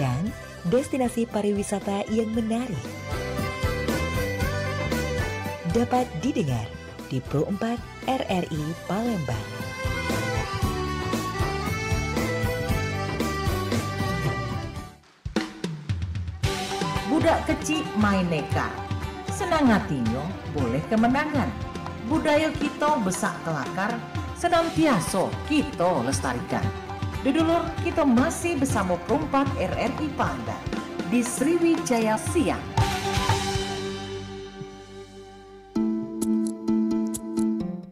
dan destinasi pariwisata yang menarik. Dapat didengar di Pro 4 RRI Palembang. Budak kecil main neka, senang hatinya boleh kemenangan. Budaya kita besak kelakar, senantiasa kita lestarikan. Dudulur, kita masih bersama Pro 4 RRI Palembang di Sriwijaya Siang.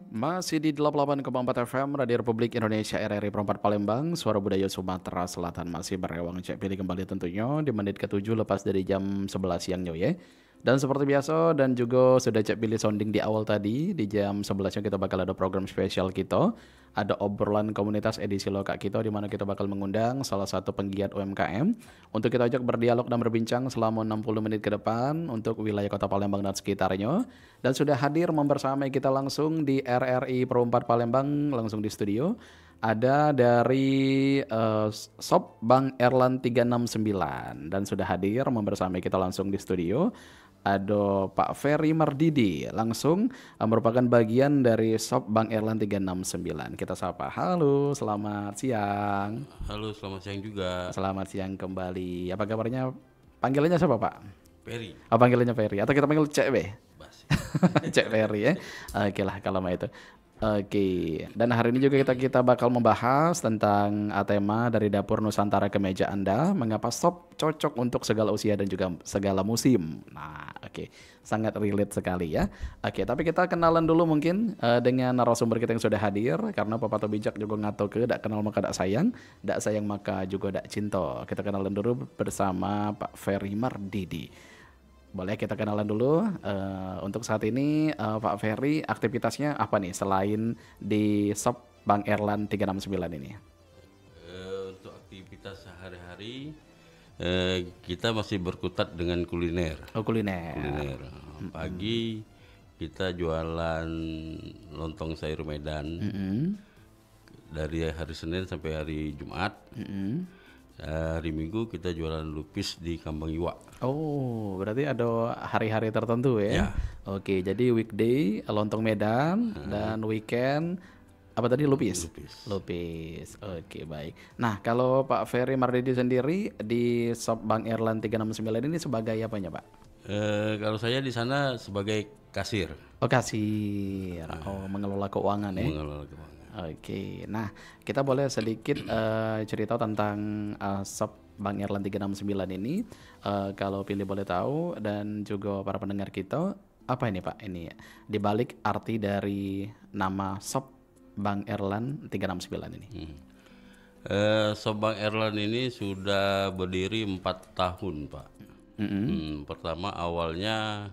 Masih di 88,4 FM Radio Republik Indonesia RRI Pro 4 Palembang, suara budaya Sumatera Selatan masih berewang cek pilih kembali tentunya di menit ke-7 lepas dari jam 11 siangnya ya. Dan seperti biasa dan juga sudah cek pilih sounding di awal tadi, di jam 11 kita bakal ada program spesial kita. Ada obrolan komunitas edisi lokak kita di mana kita bakal mengundang salah satu penggiat UMKM untuk kita ajak berdialog dan berbincang selama 60 menit ke depan untuk wilayah Kota Palembang dan sekitarnya. Dan sudah hadir membersamai kita langsung di RRI Pro 4 Palembang langsung di studio. Ada dari Shop Bang Erlan 369 dan sudah hadir membersamai kita langsung di studio. Ada Pak Ferry Mardidi langsung merupakan bagian dari Shop Bang Erlan 369. Kita sapa, halo selamat siang. Halo selamat siang juga. Selamat siang kembali. Apa kabarnya? Panggilannya siapa Pak? Ferry. Oh, panggilannya Ferry atau kita panggil Cek B? Basi. Cek Ferry ya. Oke lah kalau itu. Oke, dan hari ini juga kita bakal membahas tentang tema dari Dapur Nusantara ke meja Anda, mengapa sop cocok untuk segala usia dan juga segala musim. Nah, oke, sangat relate sekali ya. Oke, tapi kita kenalan dulu mungkin dengan narasumber kita yang sudah hadir, karena Papa Bijak juga ngato ke, dak kenal maka dak sayang maka juga dak cinta. Kita kenalan dulu bersama Pak Ferry Mardidi. Boleh kita kenalan dulu. Untuk saat ini Pak Ferry aktivitasnya apa nih selain di Shop Bang Erlan 369 ini? Untuk aktivitas sehari-hari kita masih berkutat dengan kuliner. Oh, kuliner. Pagi kita jualan lontong sayur Medan dari hari Senin sampai hari Jumat. Hari Minggu kita jualan lupis di Kambang Iwa. Oh, berarti ada hari-hari tertentu ya? Ya. Oke, jadi weekday lontong Medan dan weekend apa tadi lupis? Lupis. Oke, baik. Nah, kalau Pak Ferry Mardidi sendiri di Shop Bang Erlan 369 ini sebagai apanya, Pak? Kalau saya di sana sebagai kasir. Oh, kasir. Oh, mengelola keuangan ya? Mengelola keuangan. Oke, nah kita boleh sedikit cerita tentang Shop Bang Erlan 369 ini, kalau pilih boleh tahu dan juga para pendengar kita, apa ini Pak ini dibalik arti dari nama Shop Bang Erlan 369 ini? Shop Bang Erlan ini sudah berdiri 4 tahun Pak. Pertama awalnya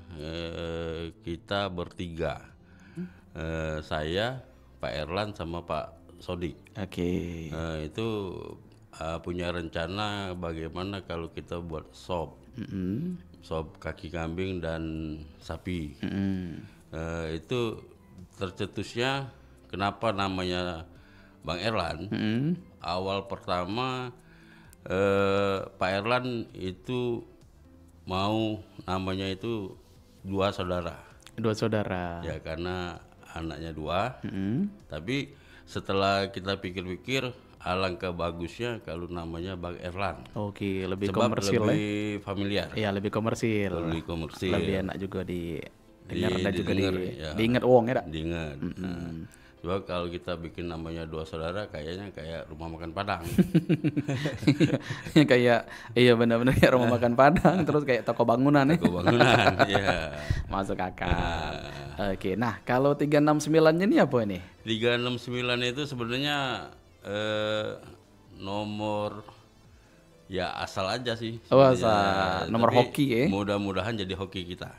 kita bertiga, saya, Pak Erlan sama Pak Sodik. Oke. Itu punya rencana bagaimana kalau kita buat sop, sop kaki kambing dan sapi. Itu tercetusnya kenapa namanya Bang Erlan. Awal pertama Pak Erlan itu mau namanya itu dua saudara. Dua saudara. Ya karena anaknya dua, tapi setelah kita pikir-pikir alangkah bagusnya kalau namanya Bang Erlan. Oke, lebih Sebab komersil lebih familiar. Iya, lebih komersil. Lebih komersil. Lebih enak juga didengar dan juga ya. diingat uang ya, Dak? Diingat. Sebab kalau kita bikin namanya dua saudara kayaknya kayak rumah makan Padang. Kayak iya benar-benar kayak rumah makan Padang terus kayak toko bangunan ya. Toko bangunan, ya. Masuk akal. Oke, nah kalau 369-nya ini apa ini? 369 itu sebenarnya nomor ya asal aja sih. Oh, asal. Nomor Tapi hoki ya. Mudah-mudahan jadi hoki kita.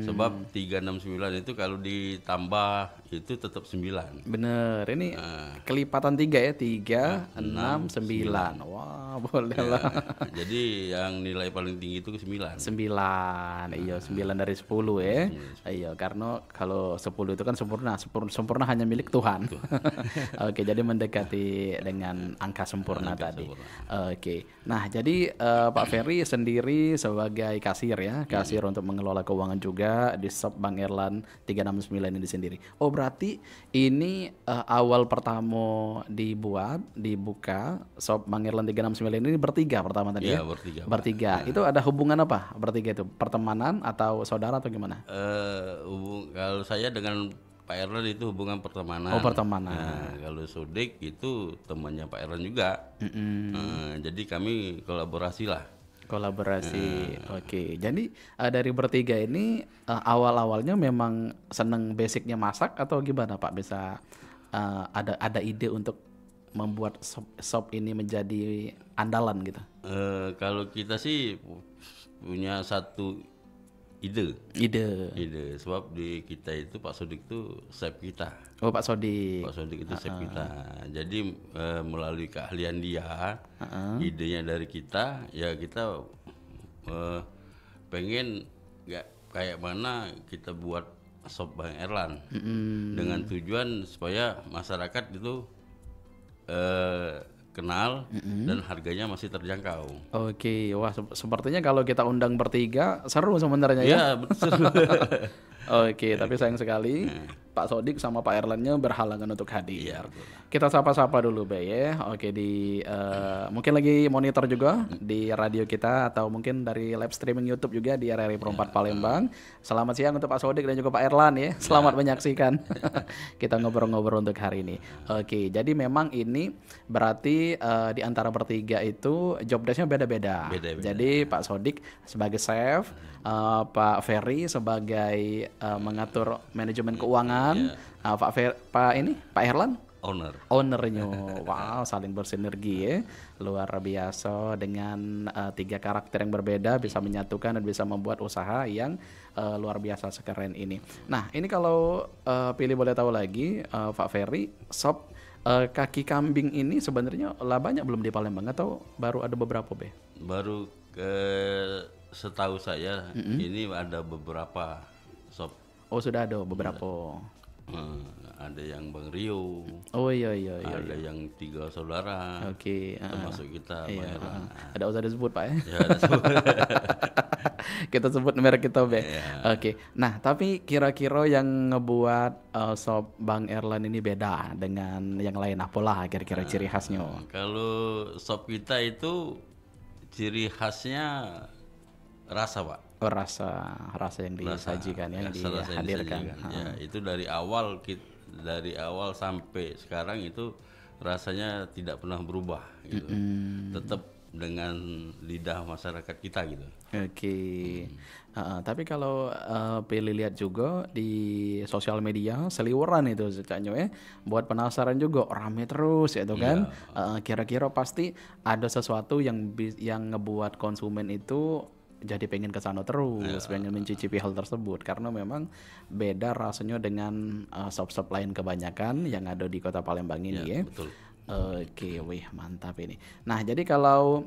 Sebab 369 itu kalau ditambah itu tetap 9. Bener, ini kelipatan 3 ya, 3, 6, 9. Wah, boleh lah. Jadi yang nilai paling tinggi itu 9. 9, iya 9 dari 10 ya. Iya, karena kalau 10 itu kan sempurna, sempurna hanya milik Tuhan. Oke, jadi mendekati dengan angka sempurna tadi. Oke. Nah, jadi Pak Ferry sendiri sebagai kasir ya, kasir untuk mengelola keuangan juga di Shop Bang Erlan 369 ini sendiri. Oh, berarti ini awal pertama dibuka Shop Bang Erlan 369 ini bertiga pertama tadi Iya, ya? bertiga, Pak. Bertiga. Itu ada hubungan apa bertiga itu? Pertemanan atau saudara atau gimana? Kalau saya dengan Pak Erlan itu hubungan pertemanan. Oh, pertemanan. Nah, kalau Sodik itu temannya Pak Erlan juga. Jadi kami kolaborasi lah. Kolaborasi. Oke. Jadi dari bertiga ini awal-awalnya memang seneng basicnya masak atau gimana Pak? Bisa ada ide untuk membuat sop ini menjadi andalan gitu? Kalau kita sih punya satu ide sebab di kita itu Pak Sodik itu chef kita. Oh, Pak Sodik. Pak Sodik itu chef kita. Jadi melalui keahlian dia, idenya dari kita, ya kita pengen nggak kayak mana kita buat sop Bang Erlan dengan tujuan supaya masyarakat itu kenal dan harganya masih terjangkau. Oke, wah sepertinya kalau kita undang bertiga seru sebenarnya ya. Ya betul. Oke, tapi sayang sekali Pak Sodik sama Pak Erlannya berhalangan untuk hadir. Iya, betul. Kita sapa-sapa dulu Be ya. Oke, di mungkin lagi monitor juga di radio kita atau mungkin dari live streaming YouTube juga di RRI Pro 4 Palembang. Selamat siang untuk Pak Sodik dan juga Pak Erlan ya. Selamat menyaksikan. Kita ngobrol-ngobrol untuk hari ini. Oke, jadi memang ini berarti di antara bertiga itu job desk-nya beda-beda. Jadi Pak Sodik sebagai chef, Pak Ferry sebagai mengatur manajemen keuangan, Pak Erlan ownernya. Wow, saling bersinergi ya, luar biasa dengan tiga karakter yang berbeda bisa menyatukan dan bisa membuat usaha yang luar biasa sekeren ini. Nah, ini kalau pilih boleh tahu lagi Pak Ferry, sop kaki kambing ini sebenarnya lah banyak belum di Palembang atau baru ada beberapa Be? Baru setahu saya ini ada beberapa sop. Oh, sudah ada beberapa. Ada yang Bang Rio. Oh iya. Ada yang 3 saudara. Oke. Termasuk kita. Iya. Ada usah disebut Pak ya? Ya, ada Kita sebut merek kita Be. Iya. Oke. Nah, tapi kira-kira yang ngebuat sop Bang Erlan ini beda dengan yang lain apalah kira-kira ciri khasnya? Kalau sop kita itu ciri khasnya rasa, Pak. Oh, rasa yang disajikan yang dihadirkan. Ya, itu dari awal sampai sekarang itu rasanya tidak pernah berubah gitu. Tetap dengan lidah masyarakat kita gitu. Oke. Tapi kalau pilih lihat juga di sosial media seliweran itu secaknya buat penasaran juga rame terus ya itu kan. Kira-kira pasti ada sesuatu yang ngebuat konsumen itu jadi pengen ke sana terus, pengen mencicipi hal tersebut karena memang beda rasanya dengan sop-sop lain kebanyakan yang ada di Kota Palembang ini ya. Betul. Oke, wih mantap ini. Nah, jadi kalau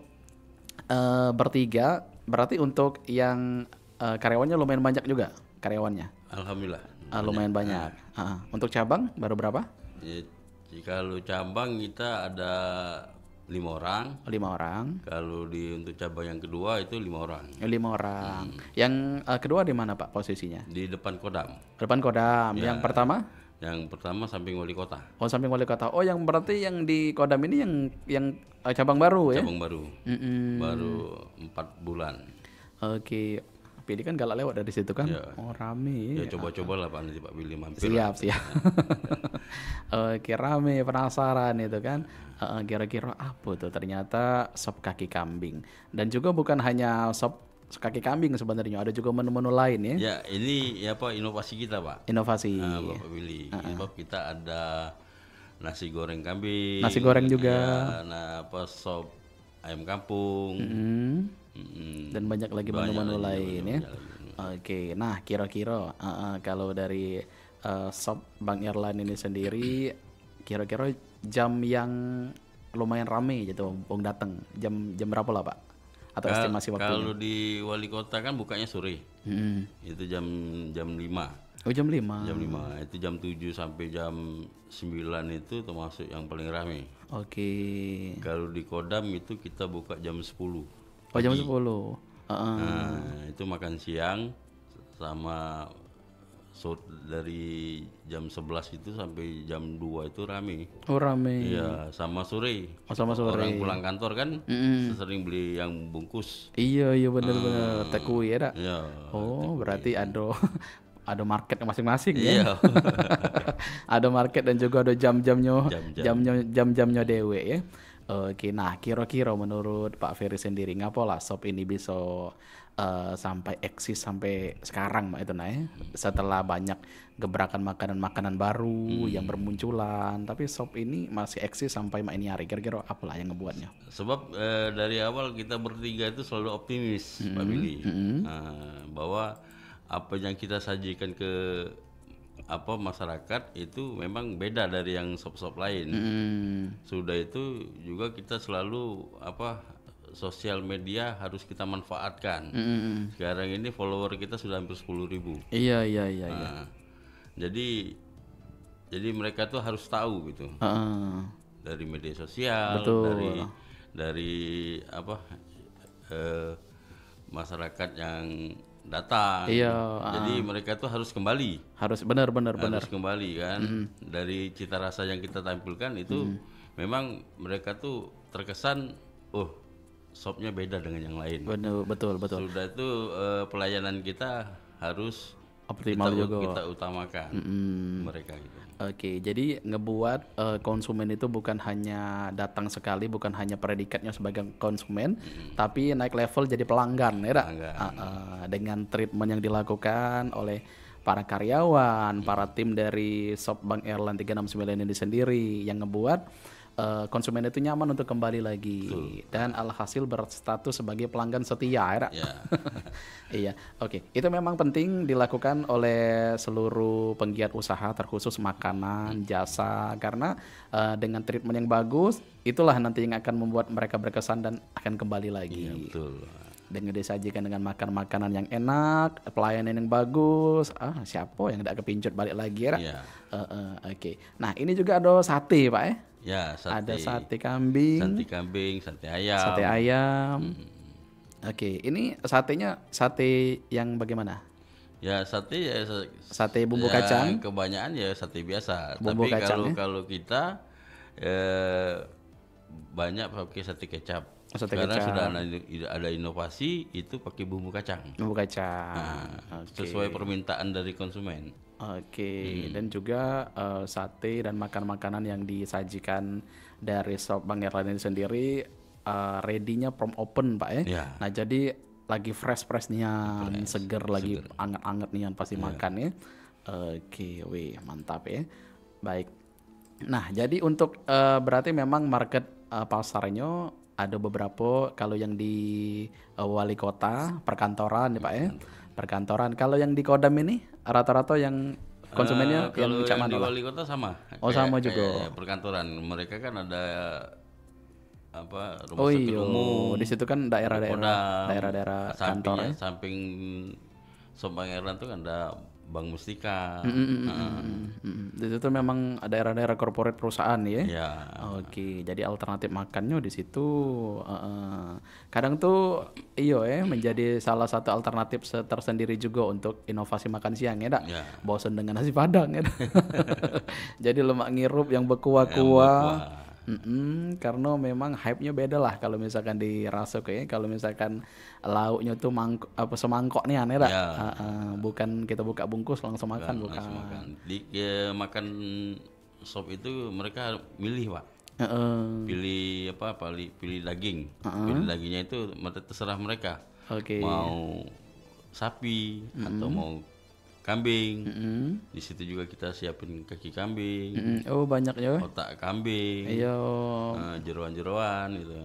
bertiga berarti untuk yang karyawannya lumayan banyak juga karyawannya. Alhamdulillah. Lumayan banyak. Untuk cabang baru berapa? Ya, kalau cabang kita ada 5 orang. 5 orang. Kalau untuk cabang yang kedua itu 5 orang. 5 orang. Yang kedua di mana Pak posisinya? Di depan Kodam. Depan Kodam. Yang pertama? Yang pertama samping wali kota. Oh, samping wali kota. Oh, yang berarti yang di Kodam ini yang cabang baru ya? Cabang baru. Baru 4 bulan. Oke. Pilih kan galak lewat dari situ kan? Ya. Oh, rame. Ya coba-cobalah Pak nanti Pak Billy mampir. Siap. Oke, rame penasaran itu kan. Kira-kira apa tuh? Ternyata sop kaki kambing. Dan juga bukan hanya sop kaki kambing sebenarnya, ada juga menu-menu lain ya. Ya, ini inovasi kita, Pak. Inovasi. Bapak Billy. Sebab kita ada nasi goreng kambing. Nasi goreng juga. Ya, sop ayam kampung. Dan banyak lagi menu-menu lain ya. Oke, nah kira-kira kalau dari sop Bang Erlan ini sendiri, kira-kira jam yang lumayan rame gitu, Bang datang jam berapa lah Pak? Atau estimasi waktunya? Kalau di wali kota kan bukanya sore, itu jam 5. Oh jam 5. Jam 5 itu jam 7 sampai jam 9 itu termasuk yang paling ramai. Oke. Kalau di Kodam itu kita buka jam 10. Oh jam pagi. 10. Nah, itu makan siang sama dari jam 11 itu sampai jam 2 itu rame. Oh rame. Iya, sama sore. Oh sama sore. Orang pulang kantor kan sering beli yang bungkus. Iya bener-bener take away ya dak. Iya. Oh berarti ada ada market masing-masing ya. Iya. Ada market dan juga ada jam-jamnya, Jam-jam. jam-jamnya dewe ya. Oke, nah kira-kira menurut Pak Ferry sendiri ngapalah shop ini bisa sampai eksis sampai sekarang itu nah ya. Setelah banyak gebrakan makanan-makanan baru yang bermunculan, tapi shop ini masih eksis sampai ini hari. Kira-kira apalah yang ngebuatnya? Sebab dari awal kita bertiga itu selalu optimis, Pak Billy, bahwa apa yang kita sajikan ke masyarakat itu memang beda dari yang shop-shop lain. Sudah itu juga kita selalu sosial media harus kita manfaatkan. Sekarang ini follower kita sudah hampir 10.000. Iya. Nah, jadi mereka tuh harus tahu gitu. Dari media sosial, Betul. dari masyarakat yang datang. Iya. Jadi mereka tuh harus kembali. Harus benar. Harus kembali kan. Dari cita rasa yang kita tampilkan itu memang mereka tuh terkesan shopnya beda dengan yang lain. Betul. Sudah itu pelayanan kita harus Optimal juga. kita utamakan mereka gitu. Oke, jadi ngebuat konsumen itu bukan hanya datang sekali, bukan hanya predikatnya sebagai konsumen, tapi naik level jadi pelanggan, ya tak? Dengan treatment yang dilakukan oleh para karyawan, para tim dari Shop Bang Erlan 369 ini sendiri yang ngebuat konsumen itu nyaman untuk kembali lagi. Betul. Dan alhasil berstatus sebagai pelanggan setia, ya tak? Iya, oke. Itu memang penting dilakukan oleh seluruh penggiat usaha, terkhusus makanan, jasa, karena dengan treatment yang bagus, itulah nanti yang akan membuat mereka berkesan dan akan kembali lagi. Iya, betul. Dengan disajikan dengan makanan yang enak, pelayanan yang bagus, siapa yang tidak kepincut balik lagi ya? Iya. Oke. Nah ini juga ada sate Pak ya? Ya, sate. Ada sate kambing. Sate kambing, sate ayam. Sate ayam. Oke, ini satenya sate yang bagaimana? Ya sate ya sate bumbu kacang. Kebanyakan ya sate biasa. Bumbu Tapi kacang, kalau kita banyak pakai sate kecap. Sate Karena kecap. sudah ada inovasi itu pakai bumbu kacang. Bumbu kacang. Sesuai permintaan dari konsumen. Oke, dan juga sate dan makan-makanan yang disajikan dari Shop Bang Erlan ini sendiri ready-nya from open Pak ya. Ya. Nah jadi lagi fresh-freshnya, seger lagi anget-anget nih yang pasti makan ya. Oke, wih mantap ya. Baik. Nah jadi untuk berarti memang market pasarnya ada beberapa, kalau yang di wali kota perkantoran ya Pak ya. Perkantoran. Kalau yang di Kodam ini rata-rata yang konsumennya kalau yang yang di mana? wali kota sama. Sama juga. Kayak perkantoran. Mereka kan ada rumah sakit umum. Di situ kan daerah-daerah kantor ya. Samping Shop Bang Erlan tuh kan ada Bank Mustika. Di situ memang daerah-daerah korporat perusahaan ya. Ya. Oke, jadi alternatif makannya di situ kadang tuh menjadi salah satu alternatif tersendiri juga untuk inovasi makan siang ya, dak. Ya. Bosan dengan nasi padang ya. Jadi lemak ngirup yang berkuah-kuah. Karena memang hype-nya beda lah kalau misalkan dirasuk ya. Kalau misalkan lauknya tuh semangkok nih aneh dah. Bukan kita buka bungkus langsung makan, bukan. Di makan shop itu mereka milih Pak. Pilih pilih daging. Pilih dagingnya itu terserah mereka. Oke. Mau sapi atau mau kambing. Di situ juga kita siapin kaki kambing. Oh banyak ya. Otak kambing. Iya. Jeroan-jeroan gitu.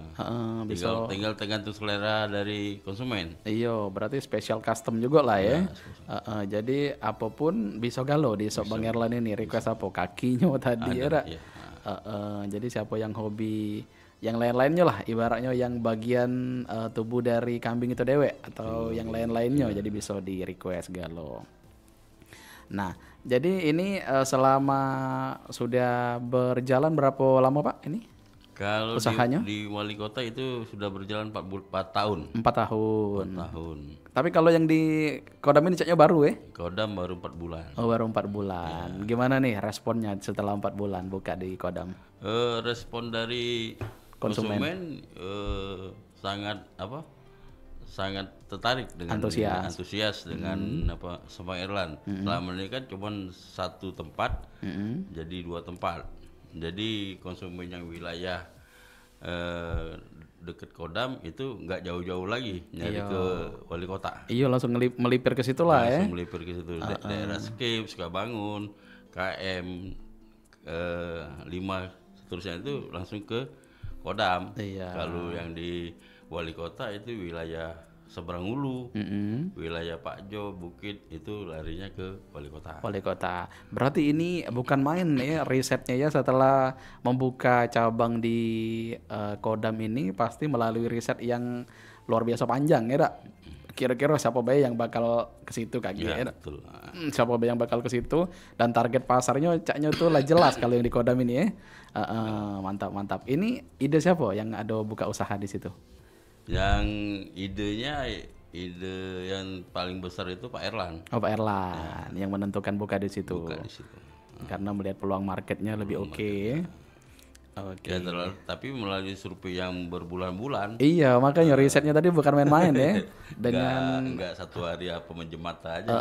Tinggal tergantung selera dari konsumen. Iya, berarti special custom juga lah ya. Jadi apapun bisa galau di Shop Bang Erlan ini. Request apa? Kakinya tadi ya. Jadi siapa yang hobi yang lain-lainnya lah, ibaratnya yang bagian tubuh dari kambing itu dewek atau yang lain-lainnya, jadi bisa di request galau. Nah, jadi ini selama sudah berjalan berapa lama Pak ini? Kalau Usahanya? di wali kota itu sudah berjalan 4 tahun. 4 tahun. 4 tahun. Tapi kalau yang di Kodam ini ceknya baru ya? Kodam baru 4 bulan. Oh, baru 4 bulan. Gimana nih responnya setelah 4 bulan buka di Kodam? Respon dari konsumen sangat sangat tertarik dengan antusias dengan Sabang Airline. Selama ini kan cuma satu tempat, jadi 2 tempat. Jadi konsumen yang wilayah deket Kodam itu nggak jauh-jauh lagi nyari ke wali kota. Iya, langsung melipir ke situ lah ya. Langsung melipir ke situ. Daerah Skip, Sukabangun, KM 5 seterusnya itu langsung ke Kodam. Kalau yang di wali kota itu wilayah Seberang Hulu, wilayah Pak Jo, Bukit itu larinya ke wali kota. Wali kota. Berarti ini bukan main ya risetnya ya, setelah membuka cabang di Kodam ini pasti melalui riset yang luar biasa panjang ya, Dak? Kira-kira siapa bae yang bakal ke situ kaki ya, Dak? Betul. Siapa bae yang bakal ke situ dan target pasarnya caknya tuh lah jelas kalau yang di Kodam ini ya. Mantap. Ini ide siapa yang ada buka usaha di situ? Yang ide yang paling besar itu Pak Erlan. Oh, Pak Erlan yang menentukan buka di situ. Karena melihat peluang marketnya lebih oke. Oke. Ya, tapi melalui survei yang berbulan-bulan. Iya, makanya risetnya tadi bukan main-main ya. Dengan enggak satu hari apa menjemata aja.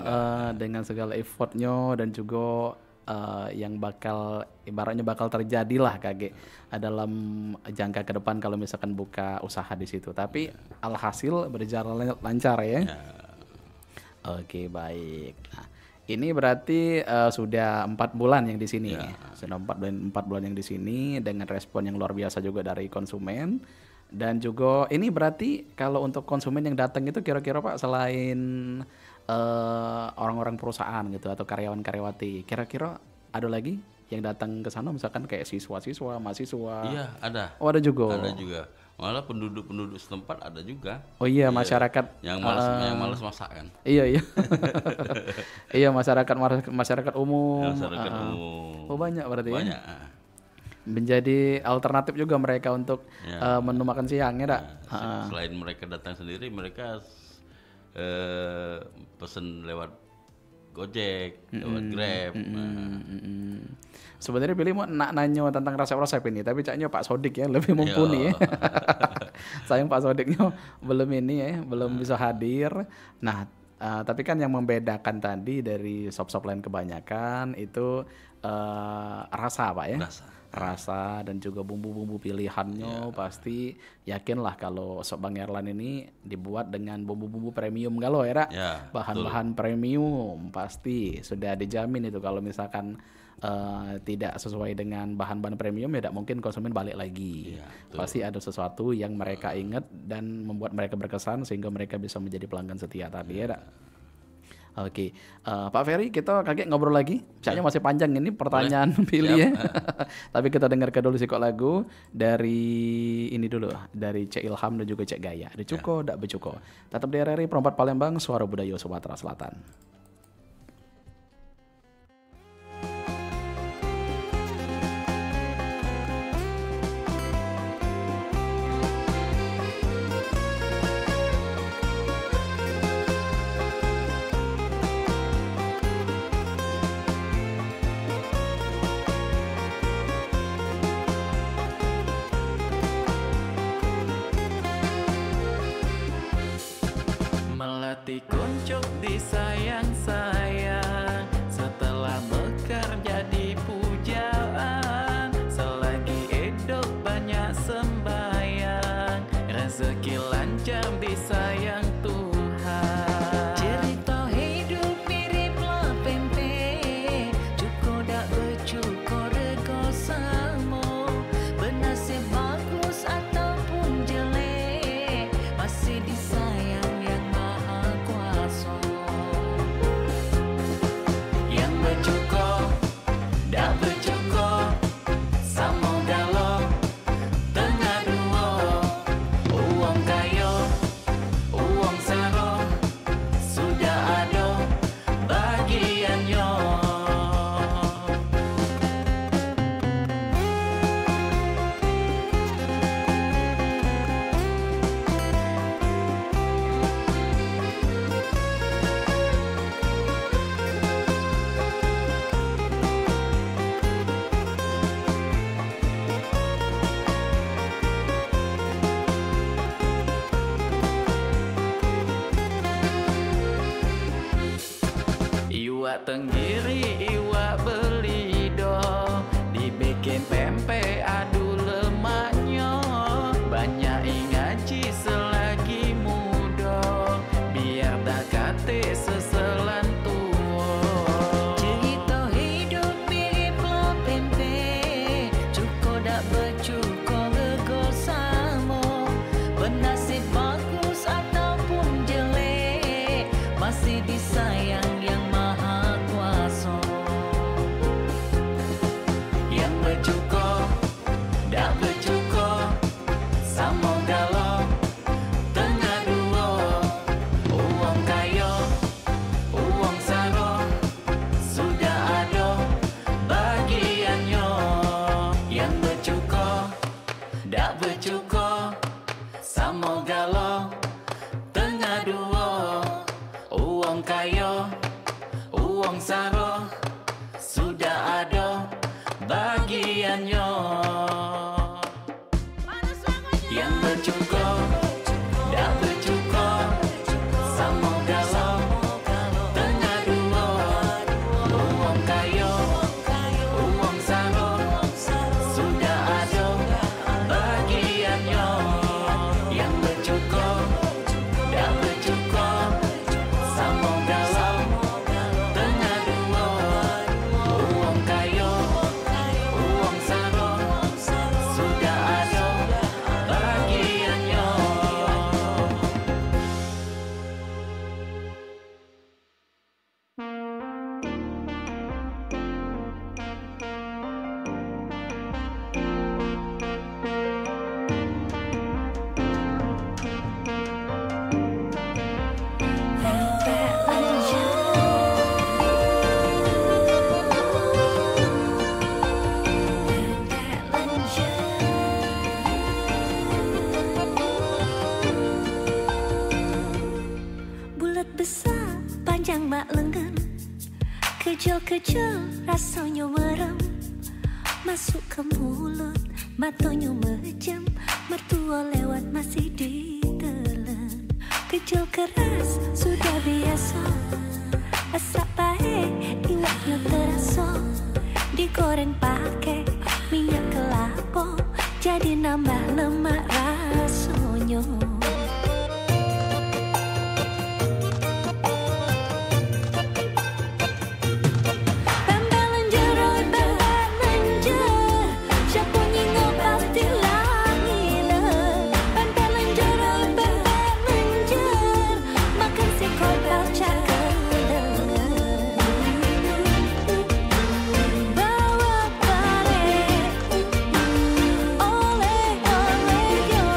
Dengan segala effortnya dan juga yang ibaratnya bakal terjadi lah dalam jangka ke depan kalau misalkan buka usaha di situ. Tapi alhasil berjalan lancar ya. Oke, baik. Nah, ini berarti sudah 4 bulan yang di sini. Sudah 4 bulan yang di sini dengan respon yang luar biasa juga dari konsumen. Dan juga ini berarti kalau untuk konsumen yang datang itu kira-kira Pak, selain orang-orang perusahaan gitu atau karyawan-karyawati, kira-kira ada lagi yang datang ke sana misalkan kayak siswa-siswa, mahasiswa? Iya, ada. Oh, ada juga. Ada juga. Malah penduduk-penduduk setempat ada juga. Oh iya, masyarakat yang malas masak kan. Iya. Iya, masyarakat umum. Masyarakat umum. Oh, banyak berarti ya. Banyak. Menjadi alternatif juga mereka untuk menu makan siang ya, Dak? Selain mereka datang sendiri, mereka pesen lewat Gojek, lewat Grab. Sebenarnya pilih mau nanya tentang resep-resep ini, tapi caknya Pak Sodik ya lebih mumpuni ya. Sayang Pak Sodiknya belum bisa hadir. Nah, tapi kan yang membedakan tadi dari sop-sop lain kebanyakan itu rasa Pak ya. Rasa dan juga bumbu-bumbu pilihannya pasti yakinlah kalau sop Bang Erlan ini dibuat dengan bumbu-bumbu premium kalau ya, bahan-bahan premium pasti sudah dijamin itu kalau misalkan tidak sesuai dengan bahan-bahan premium ya tidak mungkin konsumen balik lagi. Pasti ada sesuatu yang mereka ingat dan membuat mereka berkesan sehingga mereka bisa menjadi pelanggan setia tadi ya. Oke, Pak Ferry, kita kaget ngobrol lagi. Kayaknya masih panjang ini pertanyaan pilih ya. Tapi kita dengarkan dulu kok lagu dari ini dulu, dari Cek Ilham dan juga Cek Gaya. Ada Cuko, dak becuko. Tetap di RRI Perempat Palembang, Suara Budaya Sumatera Selatan. Melati kuncup disayang-sayang, setelah mekar jadi pujaan. Selagi hidup banyak sembayang, rezeki lancar disayang Tuhan. Cerita hidup mirip lepempe, cuko dak becuko rego samo. Bernasib bagus ataupun jelek, masih disayang yang maha kuasa. Yang becuko dak becuko samo galo tengah dua. Uang kayo, uang saro, sudah ada bagiannya. iwak tenggiri, iwak belido, dibikin pempek adu lemaknya. Banyak ngaji selagi muda, biar dah kate seselan tua. Cerita hidup mirip lo pempek, cuko dak bercuko regol sama. Bernasib bagus ataupun jelek, masih disayang yang maha kuasa. Yang bercuko, dak bercuko, sama galau, tengah dua. Uang kaya, uang saro, sudah ada bagiannya. Yang bercuko, dak bercuko, sama galau, tengah dua. Uang kaya, uang saro, sudah ada bagiannya. Yang bercuko, dak bercuko, sama galau, tengah dua. Uang kaya, uang saro, sudah ada bagiannya. Yang bercuko, dak bercuko, sama galau, tengah dua. Uang kaya, uang saro, sudah ada bagiannya. Bulat besar, panjang mak lengan, kecil-kecil rasanya merem. Masuk ke mulut, matanya mejam, mertua lewat masih ditelan. Kecil keras, sudah biasa, asap baik, iwaknya terasa. Digoreng pakai minyak kelapa, jadi nambah lemak rasanya. Oleh oleh yo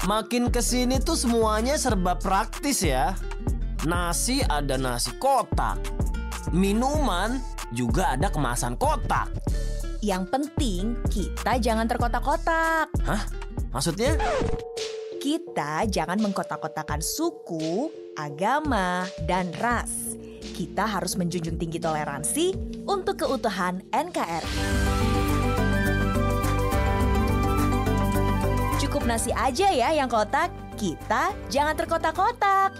Makin kesini tuh semuanya serba praktis ya. Nasi ada nasi kotak. Minuman juga ada kemasan kotak. Yang penting kita jangan terkotak-kotak. Hah? Maksudnya? Kita jangan mengkotak-kotakan suku, agama, dan ras. Kita harus menjunjung tinggi toleransi untuk keutuhan NKRI. Cukup nasi aja ya yang kotak, kita jangan terkotak-kotak.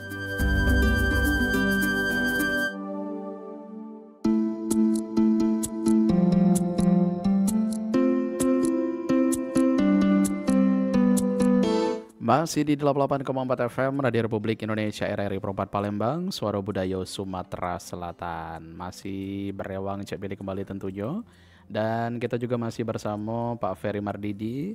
Masih di 88,4 FM Radio Republik Indonesia RRI Perempat Palembang, Suara Budaya Sumatera Selatan. Masih berewang Cek Billy kembali tentunya. Dan kita juga masih bersama Pak Ferry Mardidi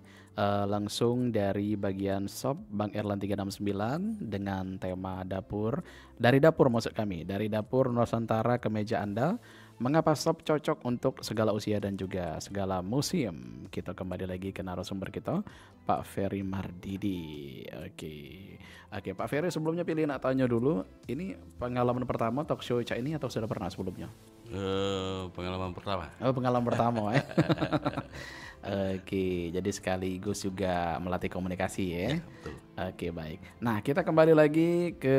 langsung dari bagian SOP Bang Erlan 369 dengan tema dapur. Dari dapur maksud kami, dari dapur Nusantara ke meja Anda. Mengapa SOP cocok untuk segala usia dan juga segala musim? Kita kembali lagi ke narasumber kita, Pak Ferry Mardidi. Oke, Pak Ferry, sebelumnya pilih nak tanya dulu, ini pengalaman pertama talk show Cak ini atau sudah pernah sebelumnya? Pengalaman pertama. Oh, pengalaman pertama ya. Oke, jadi sekaligus juga melatih komunikasi ya. Betul. Oke, baik. Nah, kita kembali lagi ke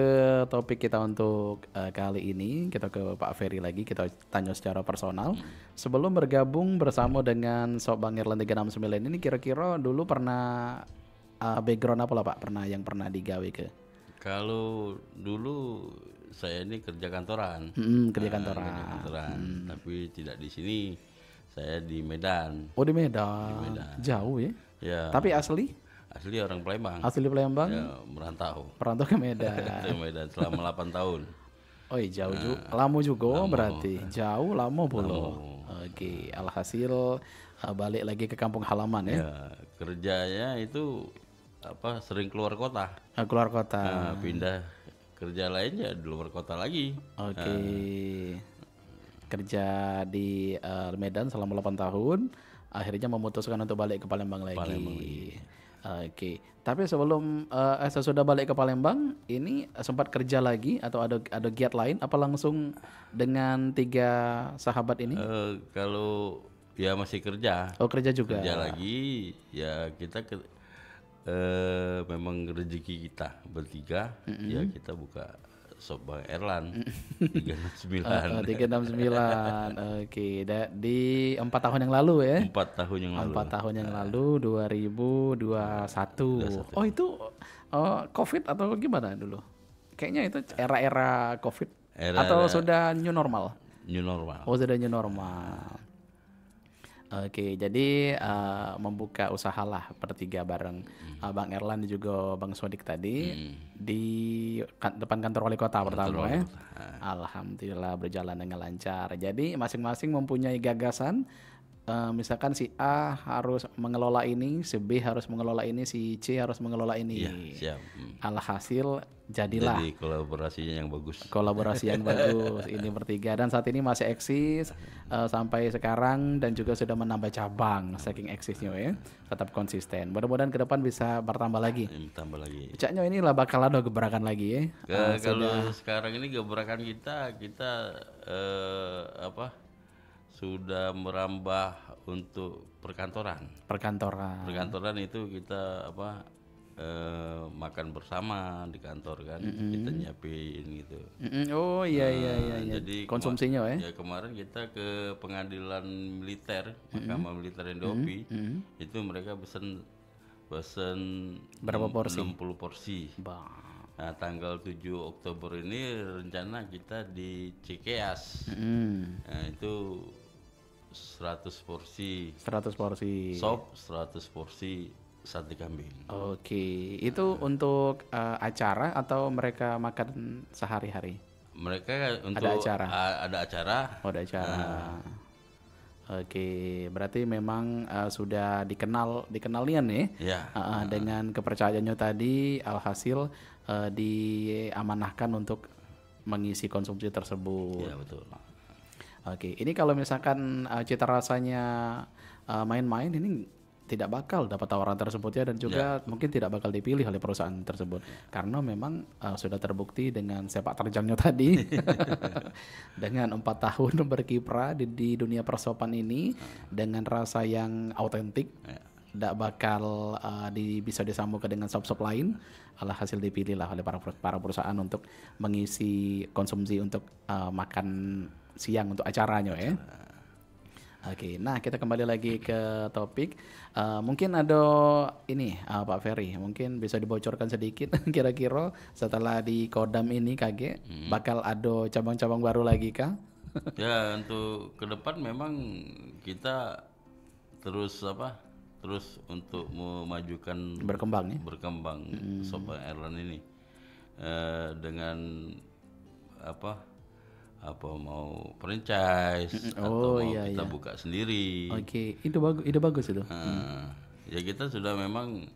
topik kita untuk kali ini. Kita ke Pak Ferry lagi, kita tanya secara personal. Sebelum bergabung bersama dengan Sob Bang Erlan 369 ini, kira-kira dulu pernah background apa lah Pak? Pernah digawe ke? Kalau dulu saya ini kerja kantoran. Kerja kantoran. Tapi tidak di sini. Saya di Medan. Oh, di Medan. Jauh ya? Ya. Tapi asli orang Palembang. Asli Palembang? Ya, merantau. Perantau ke Medan. Ke Medan selama 8 tahun. Oh iya, jauh juga. Lama juga berarti. Jauh, lama pula. Oke, alhasil balik lagi ke kampung halaman ya. Ya, kerjanya itu sering keluar kota. Keluar kota. Pindah kerja lainnya di luar kota lagi. Oke. Kerja di Medan selama 8 tahun, akhirnya memutuskan untuk balik ke Palembang lagi. Oke. Tapi sebelum sesudah balik ke Palembang, ini sempat kerja lagi atau ada giat lain? Apa langsung dengan 3 sahabat ini? Kalau ya masih kerja. Oh, kerja juga. Kerja lagi, ya kita memang rezeki kita bertiga, ya kita buka Sob Bang Erlan 369. 369. Oke, di 4 tahun yang lalu ya. 4 tahun yang lalu. 4 tahun yang lalu 2021. Oh, itu Covid atau gimana dulu? Kayaknya itu era-era Covid atau sudah new normal? New normal. Oh, sudah new normal. Oke, jadi membuka usaha lah bertiga bareng Bang Erlan dan juga Bang Sodik tadi di depan kantor wali kota pertama ya. Alhamdulillah berjalan dengan lancar. Jadi masing-masing mempunyai gagasan. Misalkan si A harus mengelola ini, si B harus mengelola ini, si C harus mengelola ini. Iya, siap. Alhasil jadilah. Jadi kolaborasinya yang bagus. Kolaborasi yang bagus ini bertiga, dan saat ini masih eksis sampai sekarang dan juga sudah menambah cabang saking eksisnya ya. Tetap konsisten. Mudah-mudahan ke depan bisa bertambah lagi. Tambah lagi. Caknya inilah bakal ada gebrakan lagi ya. Kalau sekarang ini gebrakan kita sudah merambah untuk perkantoran. Perkantoran itu kita makan bersama di kantor kan, kita nyiapin gitu. Oh iya. Jadi konsumsinya ya. Ya kemarin kita ke pengadilan militer, Mahkamah Militer NDOP, itu mereka pesen berapa porsi? 60 porsi. Nah, tanggal 7 Oktober ini rencana kita di Cikeas. Nah, itu 100 porsi. 100 porsi. Sop 100 porsi sate kambing. Oke, itu untuk acara atau mereka makan sehari-hari? Mereka untuk ada acara. Ada acara. Oh, ada acara. Oke, berarti memang sudah dikenalian ya. Ya. Dengan kepercayaannya tadi, alhasil diamanahkan untuk mengisi konsumsi tersebut. Iya, betul. Oke, ini kalau misalkan cita rasanya main-main ini tidak bakal dapat tawaran tersebut ya, dan juga mungkin tidak bakal dipilih oleh perusahaan tersebut karena memang sudah terbukti dengan sepak terjangnya tadi dengan 4 tahun berkiprah di dunia persopan ini dengan rasa yang autentik, tidak bakal bisa disambungkan dengan sop-sop lain. Alhasil dipilih lah oleh para perusahaan untuk mengisi konsumsi untuk makan siang untuk acaranya ya. Oke, nah kita kembali lagi ke topik. Mungkin ada ini Pak Ferry, mungkin bisa dibocorkan sedikit kira-kira setelah di Kodam ini KG bakal ada cabang-cabang baru lagi kah? Ya, untuk ke depan memang kita terus untuk memajukan Berkembang ya. berkembang Sop Bang Erlan ini dengan apa mau franchise atau mau kita buka sendiri. Oke, ide bagus itu. Ya kita sudah memang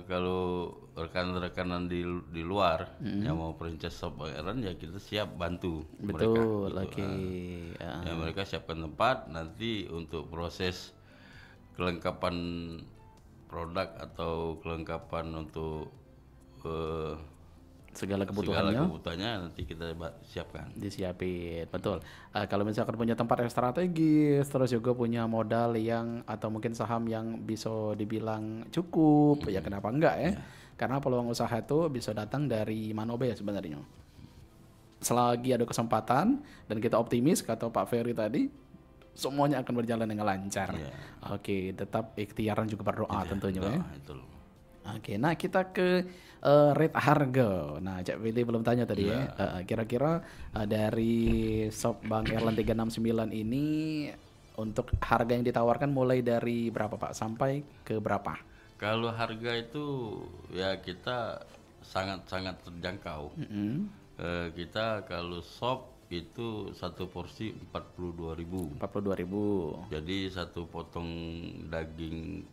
kalau rekan-rekanan di luar yang mau franchise Sop Bang Erlan, ya kita siap bantu mereka. Betul, Gitu. oke. Ya mereka siapkan tempat, nanti untuk proses kelengkapan produk atau kelengkapan untuk Segala segala kebutuhannya kebutuhannya nanti kita siapkan. disiapin, betul. Kalau misalkan punya tempat yang strategis, terus juga punya modal yang atau mungkin saham yang bisa dibilang cukup, ya kenapa enggak ya? Karena peluang usaha itu bisa datang dari mana ya sebenarnya. Selagi ada kesempatan dan kita optimis, kata Pak Ferry tadi, semuanya akan berjalan dengan lancar. Oke, tetap ikhtiaran juga berdoa tentunya ya. Betul. Oke, nah kita ke rate harga. Nah, Cak Willy belum tanya tadi ya. Kira-kira dari Sop Bang Erlan 369 ini untuk harga yang ditawarkan mulai dari berapa Pak sampai ke berapa? Kalau harga itu ya kita sangat-sangat terjangkau. Kita kalau sop itu satu porsi 42.000. 42.000. Jadi satu potong daging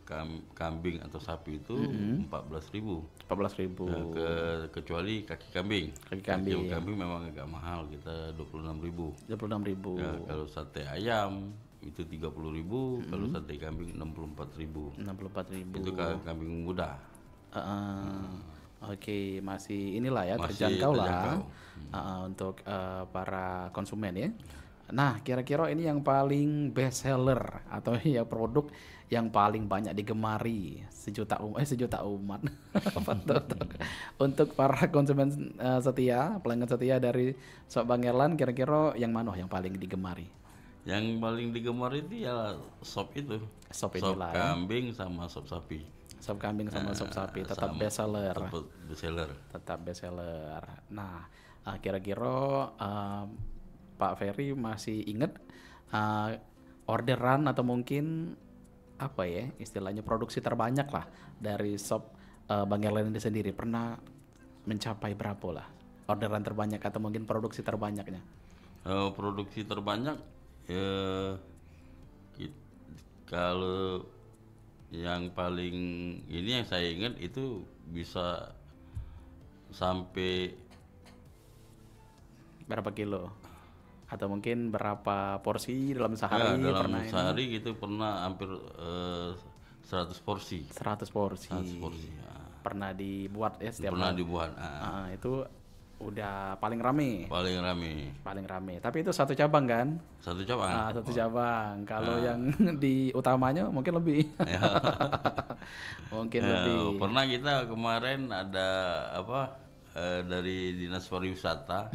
kambing atau sapi itu 14.000. 14.000. Kecuali kaki kambing. Kaki kambing memang agak mahal, kita 26.000. 26.000. Ya, kalau sate ayam itu 30.000, kalau sate kambing 64.000. 64.000. Itu kambing muda. Oke, masih inilah ya, Masih terjangkau lah terjangkau. untuk para konsumen ya. Nah, kira-kira ini yang paling best seller atau ya produk yang paling banyak digemari sejuta umat untuk para konsumen setia, pelanggan setia dari Sop Bang Erlan, kira-kira yang mana yang paling digemari? Yang paling digemari itu ya sop itu. Sop Sop inilah ya. kambing sama sop sapi. Sop kambing sama sop sapi tetap sama best seller. Tetap best seller. Nah, kira-kira Pak Ferry masih ingat orderan atau mungkin apa ya istilahnya produksi terbanyak lah dari Sop Bang Erlan ini sendiri, pernah mencapai berapa lah orderan terbanyak atau mungkin produksi terbanyaknya? Produksi terbanyak kalau yang paling ini yang saya ingat itu bisa sampai berapa kilo atau mungkin berapa porsi dalam sehari? dalam Pernah sehari gitu pernah hampir 100 porsi. 100 porsi. 100 porsi. Pernah dibuat ya setiap Pernah hari? dibuat. Itu udah paling rame. Paling rame. Tapi itu satu cabang kan? Satu cabang. Satu cabang. Kalau yang di utamanya mungkin lebih. Mungkin lebih. Pernah kita kemarin ada dari Dinas Pariwisata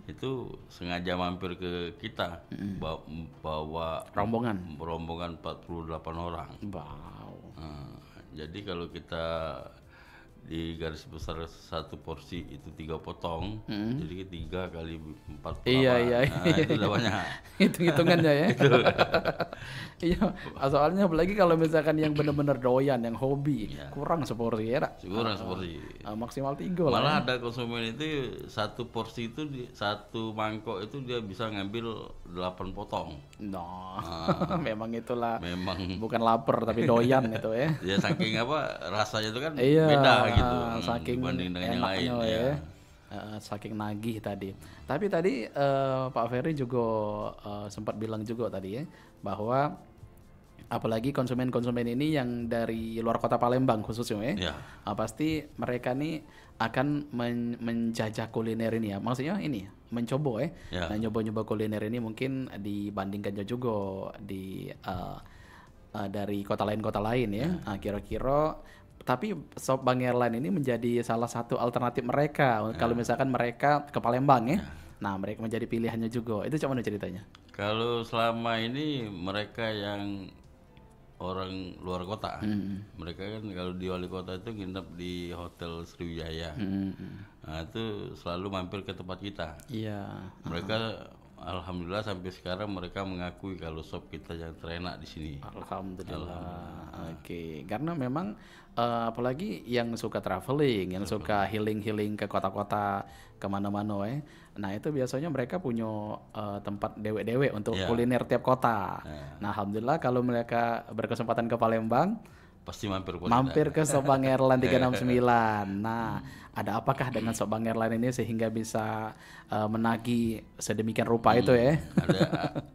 itu sengaja mampir ke kita bawa rombongan 48 orang. Wow. Jadi kalau kita di garis besar satu porsi itu 3 potong, jadi 3 kali 48. Iya. Itu udah banyak. Hitung-hitungannya ya. Iya, soalnya apalagi kalau misalkan yang benar-benar doyan, yang hobi, kurang seporsi ya, Kurang seporsi. Maksimal 3 lah. Malah ada konsumen itu satu porsi itu satu mangkok itu dia bisa ngambil 8 potong. Memang itulah. Memang Bukan lapar tapi doyan itu ya. Ya saking rasanya itu kan Iya, beda gitu saking dibanding dengan yang lain enaknya ya. Saking nagih tadi. Tapi tadi Pak Ferry juga sempat bilang juga tadi ya bahwa Apalagi konsumen-konsumen ini yang dari luar kota Palembang khususnya ya. Ya. Pasti mereka nih akan menjajah kuliner ini ya. Maksudnya ini mencoba Ya. Nah, nyoba-nyoba kuliner ini mungkin dibandingkan juga di dari kota lain ya. Nah, kira-kira tapi sop Bang Erlan ini menjadi salah satu alternatif mereka kalau misalkan mereka ke Palembang ya. Nah, mereka menjadi pilihannya juga. Itu cuma ceritanya. Kalau selama ini mereka yang orang luar kota, mereka kan kalau di wali kota itu nginep di Hotel Sriwijaya. Nah, itu selalu mampir ke tempat kita. Iya. Mereka alhamdulillah sampai sekarang mereka mengakui kalau sop kita yang terenak di sini. Alhamdulillah. Oke, karena memang apalagi yang suka traveling, yang suka healing ke kota-kota, kemana-mana Nah itu biasanya mereka punya tempat dewe-dewe untuk kuliner tiap kota. Nah alhamdulillah kalau mereka berkesempatan ke Palembang, Pasti mampir mampir ke Sop Bang Erlan 369. Nah, ada apakah dengan Sop Bang Erlan ini sehingga bisa menagih sedemikian rupa itu ya?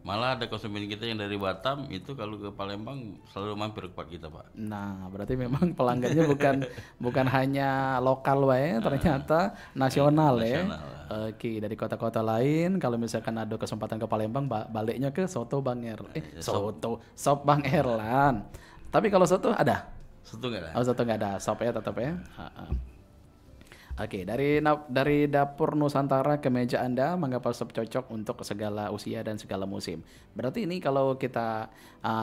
Malah ada konsumen kita yang dari Batam itu kalau ke Palembang selalu mampir ke tempat kita, Pak. Nah, berarti memang pelanggannya bukan hanya lokal ternyata nasional ya. Oke, dari kota-kota lain kalau misalkan ada kesempatan ke Palembang baliknya ke Soto Bang Erlan. Sop Bang Erlan. Tapi kalau soto ada? Soto nggak ada. Oh, soto nggak ada, sop ya tetap ya. Oke, dari dapur Nusantara ke meja Anda, mengapa sop cocok untuk segala usia dan segala musim. Berarti ini kalau kita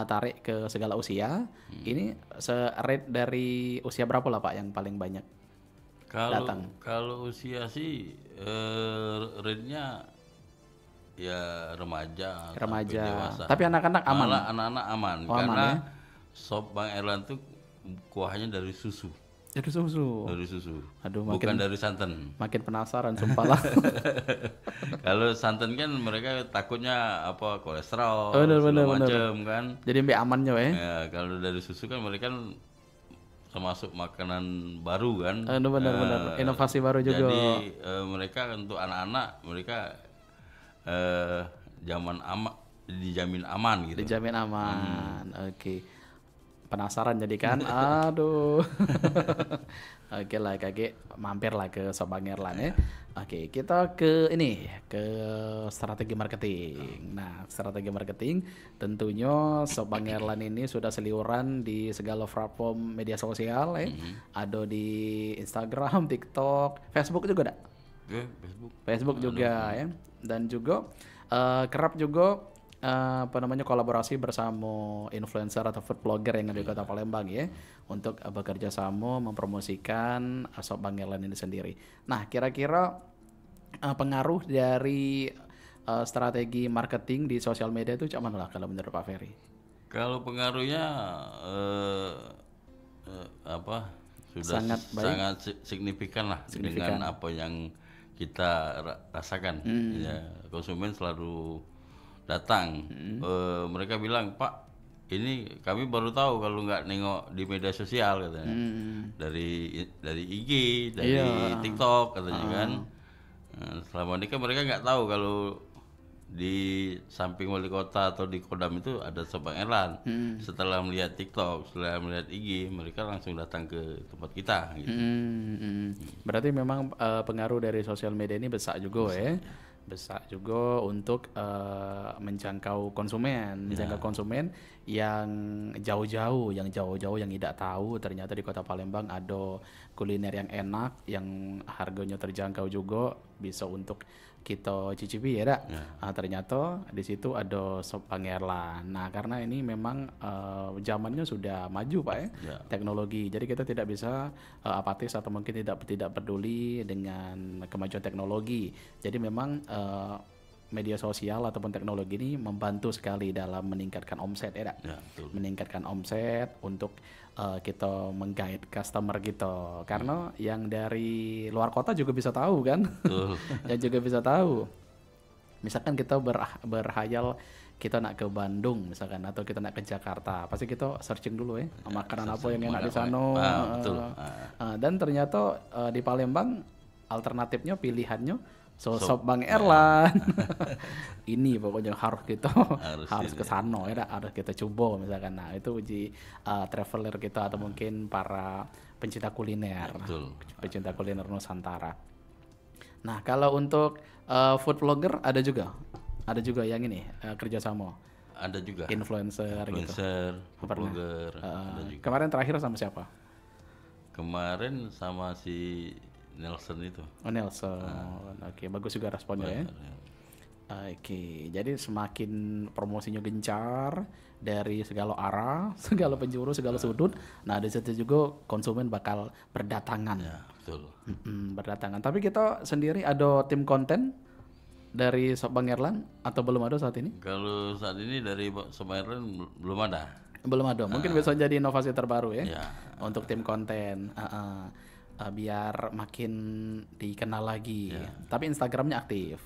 tarik ke segala usia, ini rate dari usia berapa lah Pak yang paling banyak datang? Kalau usia sih rate-nya ya remaja sampai dewasa. Tapi anak-anak aman. Malah anak-anak aman karena aman, ya? Sop Bang Erlan tuh kuahnya dari susu. Dari susu. Dari susu. Aduh, bukan dari santan. Makin penasaran sumpah lah. Kalau santan kan mereka takutnya apa kolesterol, bener. macam kan. Jadi mbak amannya Ya, kalau dari susu kan mereka kan termasuk makanan baru kan. Benar. Inovasi baru juga. Jadi mereka untuk anak-anak mereka dijamin aman gitu. Dijamin aman. Oke. Penasaran jadi kan? Aduh. Oke lah kakek, mampir lah ke Sop Bang Erlan ya. Oke, kita ke strategi marketing. Nah, strategi marketing tentunya Sop Bang Erlan ini sudah seliuran di segala platform media sosial ya. Ada di Instagram, TikTok, Facebook juga ada. Facebook juga ya. Dan juga kerap juga kolaborasi bersama influencer atau food blogger yang ada di Kota Palembang ya untuk bekerja sama mempromosikan Sop Bang Erlan ini sendiri. Nah, kira-kira pengaruh dari strategi marketing di sosial media itu cuman lah kalau menurut Pak Ferry? Kalau pengaruhnya sudah sangat signifikan lah dengan apa yang kita rasakan. Ya, konsumen selalu datang, mereka bilang, Pak, ini kami baru tahu kalau nggak nengok di media sosial katanya, dari IG, dari TikTok katanya kan. Nah, selama ini kan mereka nggak tahu kalau di samping wali kota atau di Kodam itu ada Sop Bang Erlan. Setelah melihat TikTok, setelah melihat IG, mereka langsung datang ke tempat kita. Gitu. Berarti memang pengaruh dari sosial media ini besar juga ya. Besar juga untuk menjangkau konsumen yang jauh-jauh yang tidak tahu ternyata di Kota Palembang ada kuliner yang enak, yang harganya terjangkau juga, bisa untuk kita cicipi ya, Nah, ternyata di situ ada Sop Bang Erlan. Nah, karena ini memang zamannya sudah maju Pak ya, teknologi. Jadi kita tidak bisa apatis atau mungkin tidak peduli dengan kemajuan teknologi. Jadi memang media sosial ataupun teknologi ini membantu sekali dalam meningkatkan omset ya, meningkatkan omset untuk kita menggait customer gitu, karena yang dari luar kota juga bisa tahu kan. Yang juga bisa tahu, misalkan kita berhayal kita nak ke Bandung misalkan atau kita nak ke Jakarta, pasti kita searching dulu ya makanan apa yang enak di sana. Dan ternyata di Palembang alternatifnya, pilihannya Sop Bang Erlan. Ini pokoknya harus kita harus ini. ke sana ya, harus kita coba misalkan. Nah, itu uji traveler kita atau mungkin para pencinta kuliner. Betul. Pencinta kuliner Nusantara. Nah, kalau untuk food vlogger ada juga. Ada juga yang ini kerjasama Ada juga. influencer gitu. Influencer, food Pernah. blogger, ada juga. Kemarin terakhir sama siapa? Kemarin sama si Nelson itu. Oh, Nelson. Oke, bagus juga responnya ya. Oke, jadi semakin promosinya gencar dari segala arah, segala penjuru, segala sudut. Nah, di situ juga konsumen bakal berdatangan. Ya, betul. Berdatangan. Tapi kita sendiri ada tim konten dari Sop Bang Erlan atau belum ada saat ini? Kalau saat ini dari Somairlan belum ada. Belum ada. Mungkin bisa jadi inovasi terbaru ya, Ya. untuk tim konten. Biar makin dikenal lagi. Tapi Instagramnya aktif.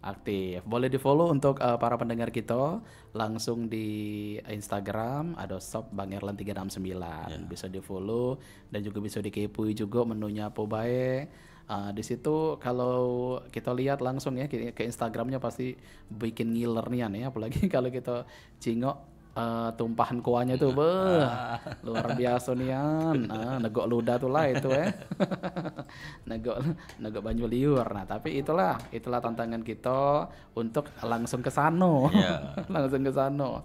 Aktif. Boleh di follow untuk para pendengar kita langsung di Instagram ada Sop Bang Erlan 369. Bisa di follow dan juga bisa dikepui juga menunya apa baik. Di situ kalau kita lihat langsung ya ke Instagramnya pasti bikin ngiler nih ya, apalagi kalau kita cingok tumpahan kuahnya tuh luar biasa nian. Negok ludah tuh lah itu negok banyu liur. Nah, tapi itulah tantangan kita untuk langsung ke sana. Langsung ke sana.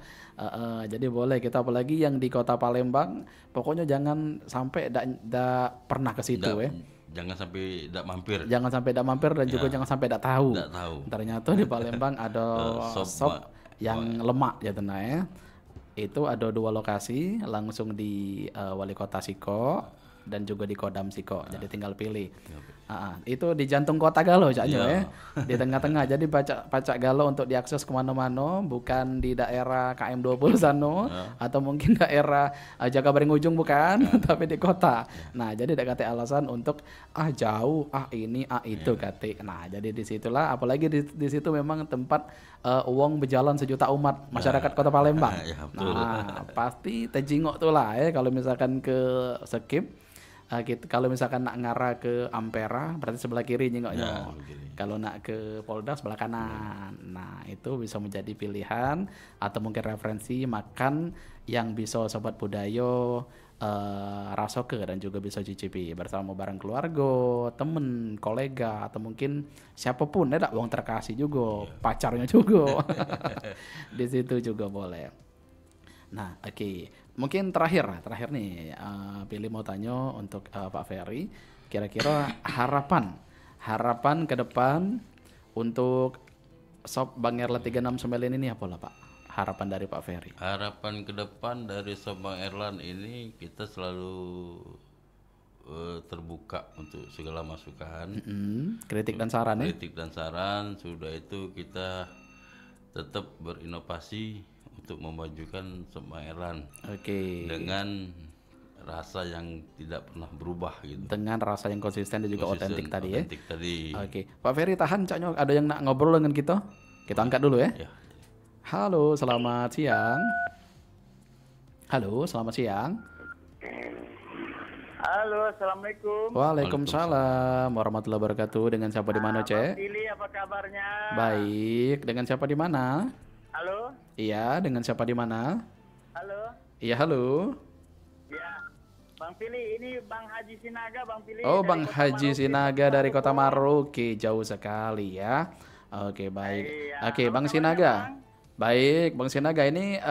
Jadi boleh kita, apalagi yang di Kota Palembang, pokoknya jangan sampai ndak pernah ke situ ya. Jangan sampai tidak mampir. Jangan sampai tidak mampir dan juga jangan sampai tidak tahu. Ternyata di Palembang ada sop yang lemak ya tenang ya. Itu ada 2 lokasi, langsung di Wali Kota Siko dan juga di Kodam Siko. Jadi tinggal pilih. Itu di jantung kota Galo caknya ya. Di tengah-tengah. Jadi pacak Galo untuk diakses kemana-mana, bukan di daerah KM 20 sana atau mungkin daerah Jakabaring Ujung bukan, tapi di kota. Nah, jadi tidak kata alasan untuk jauh, ini, itu kata. Nah, jadi disitulah, apalagi di situ memang tempat uang berjalan sejuta umat masyarakat Kota Palembang. Nah, pasti tejingok tuh lah ya kalau misalkan ke skip. Kalau misalkan nak ngarah ke Ampera berarti sebelah kiri nyengoknya. Kalau nak ke Polda sebelah kanan. Nah, itu bisa menjadi pilihan atau mungkin referensi makan yang bisa sobat budayo rasoke dan juga bisa cicipi bersama bareng keluarga, temen, kolega atau mungkin siapapun ya, uang terkasih juga, pacarnya juga. Di situ juga boleh. Nah, oke. Mungkin terakhir nih, pilih mau tanya untuk Pak Ferry, kira-kira harapan ke depan untuk Sop Bang Erlan 369 ini apa lah Pak? Harapan dari Pak Ferry. Harapan ke depan dari Sop Bang Erlan ini kita selalu terbuka untuk segala masukan, kritik dan saran ya. Kritik dan saran, sudah itu kita tetap berinovasi untuk memajukan Sop Bang Erlan. Dengan rasa yang tidak pernah berubah gitu. Dengan rasa yang konsisten dan juga otentik tadi ya. Tadi. Pak Ferry tahan caknya, ada yang nak ngobrol dengan kita. Kita angkat dulu ya. Halo, selamat siang. Halo, selamat siang. Halo, assalamualaikum. Waalaikumsalam warahmatullahi wabarakatuh. Dengan siapa di mana, Cek? Pilih apa kabarnya? Baik, dengan siapa di mana? Halo? Iya, dengan siapa di mana? Halo? Iya, halo. Ya, Bang Pilih, ini Bang Haji Sinaga, Bang Pilih. Oh, Bang Haji Sinaga dari Kota Maroke, jauh sekali ya. Oke, baik. Oke, Bang Sinaga. Baik, Bang Sinaga, ini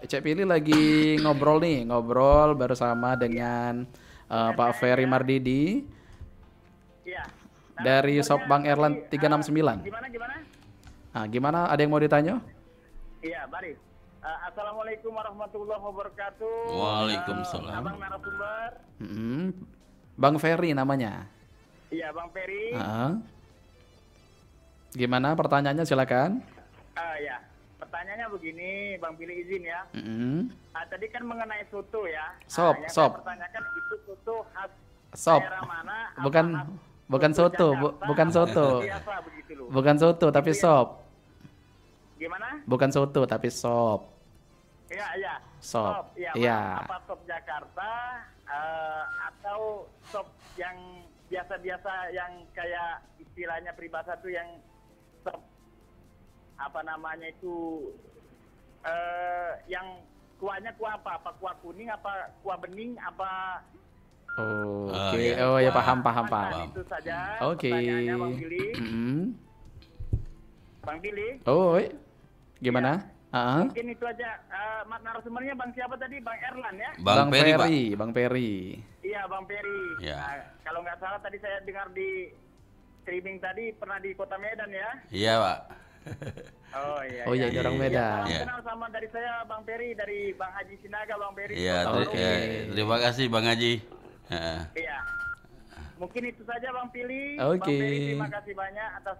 Cek Pilih lagi ngobrol bersama dengan Pak Ferry Mardidi. Iya. Dari Sop Bang Erlan 369. Gimana? Gimana? Ada yang mau ditanya? Iya, mari. Assalamualaikum warahmatullahi wabarakatuh. Waalaikumsalam. Abang narasumber. Bang Ferry namanya. Iya, Bang Ferry. Gimana pertanyaannya, silakan. Ya, pertanyaannya begini, Bang Pilih izin ya. Tadi kan mengenai soto ya. Sop. Saya pertanyakan itu soto khas Sop. daerah mana? Bukan soto, bukan soto. Biasa begitu loh. Bukan soto tapi sop. Gimana? Bukan soto tapi sop. Iya. Sop. Iya. Iya. Apa sop Jakarta atau sop yang biasa-biasa yang kayak istilahnya peribahasa tuh yang sop apa namanya itu yang kuahnya kuah apa? Apa kuah kuning, apa kuah bening, apa Oh, oke. Oh ya, paham. itu saja Oke. pertanyaannya Bang Billy. Bang Billy. Oh, gimana? Mungkin itu aja. Narasumbernya Bang siapa tadi? Bang Erlan ya? Bang Peri, Pak. Peri, Bang Peri. Iya, Bang Peri. Ya. Nah, kalau nggak salah tadi saya dengar di streaming tadi pernah di Kota Medan ya? Iya, Pak. Oh iya. Oh iya, orang Medan. Salam Iya. kenal sama dari saya Bang Peri, dari Bang Haji Sinaga, Bang Peri. Iya, Oke. terima kasih Bang Haji. Heeh. Iya. Mungkin itu saja Bang Pili. Oke. Bang Peri, terima kasih banyak atas